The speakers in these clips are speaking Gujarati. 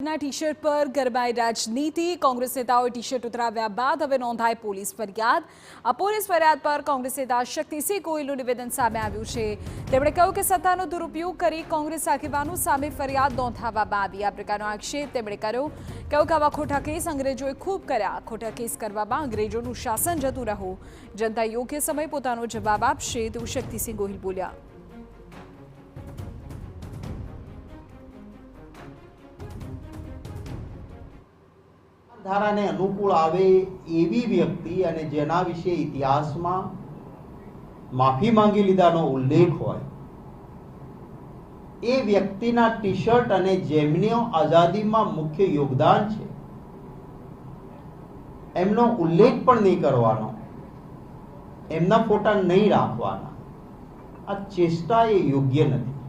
ભાજપના ટી શર્ટ પર ગરમાઈ રાજનીતિ। કોંગ્રેસ નેતાઓએ ટી શર્ટ ઉતરાવ્યા બાદ હવે નોંધાઈ પોલીસ ફરિયાદ। આ પોલીસ ફરિયાદ પર કોંગ્રેસ નેતા શક્તિસિંહ ગોહિલનું નિવેદન સામે આવ્યું છે। તેમણે કહ્યું કે સત્તાનો દુરુપયોગ કરી કોંગ્રેસ આગેવાનો સામે ફરિયાદ નોંધાવવામાં આવી। આ પ્રકારનો આક્ષેપ તેમણે કર્યો। કહ્યું કે આવા ખોટા કેસ અંગ્રેજોએ ખૂબ કર્યા। ખોટા કેસ કરવામાં અંગ્રેજોનું શાસન જતું રહ્યું। જનતા યોગ્ય સમય પોતાનો જવાબ આપશે તેવું શક્તિસિંહ ગોહિલ બોલ્યા। ધારાને અનુકૂળ આવે એવી વ્યક્તિ અને જેના વિશે ઇતિહાસમાં માફી માંગી લીધાનો ઉલ્લેખ હોય એ વ્યક્તિના ટી શર્ટ અને જેમનો આઝાદીમાં મુખ્ય યોગદાન છે એમનો ઉલ્લેખ પણ નહીં કરવાનો, એમના ફોટા નહીં રાખવાના। આ ચેષ્ટા એ યોગ્ય નથી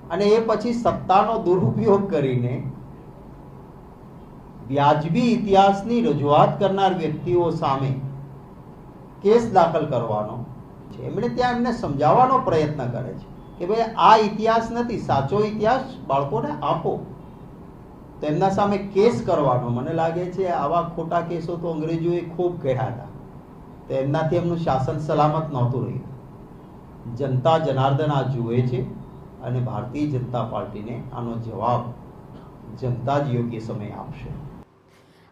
અને એ પછી સત્તાનો દુરુપયોગ કરીને વ્યાજબી ઇતિહાસની રજૂઆત કરનાર વ્યક્તિઓ સામે કેસ દાખલ કરવાનો છે। એમણે ત્યાં એમને સમજાવવાનો પ્રયત્ન કરે છે કે ભાઈ આ ઇતિહાસ નથી, સાચો ઇતિહાસ બાળકોને આપો, તો એમના સામે કેસ કરવાનો। મને લાગે છે આવા ખોટા કેસો તો અંગ્રેજોએ ખૂબ કર્યા હતા, તો એમનાથી એમનું શાસન સલામત નહોતું રહ્યું। જનતા જનાર્દન આ જુએ છે અને ભારતીય જનતા પાર્ટીને આનો જવાબ જનતા જ યોગ્ય સમય આપશે।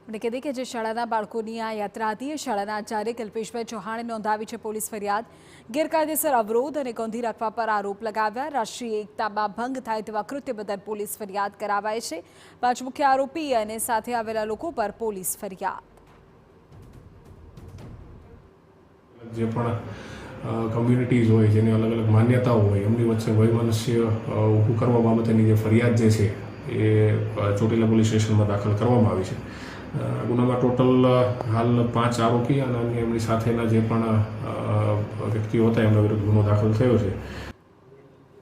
આપણે કહીએ કે જે શાળાના બાળકોની આ યાત્રા હતી એ શાળાના આચાર્ય કલ્પેશભાઈ ચૌહાણે નોંધાવી છે પોલીસ ફરિયાદ। ગેરકાયદેસર અવરોધ અને ગોંધી રાખવા પર આરોપ લગાવ્યા। રાષ્ટ્રીય એકતામાં ભંગ થાય તેવા કૃત્ય બદલ પોલીસ ફરિયાદ કરાવાય છે। 5 મુખ્ય આરોપી અને સાથે આવેલા લોકો પર પોલીસ ફરિયાદ। જે પણ કમ્યુનિટીઝ હોય, જેની અલગ અલગ માન્યતાઓ હોય, એમની વચ્ચે વૈમનસ્ય ઊભું કરવા બાબતેની જે ફરિયાદ જે છે એ ચોટીલા પોલીસ સ્ટેશનમાં દાખલ કરવામાં આવી છે। ગુનામાં ટોટલ હાલ 5 આરોપી અને એમની સાથેના જે પણ વ્યક્તિઓ હતા એમના વિરુદ્ધ ગુનો દાખલ થયો છે।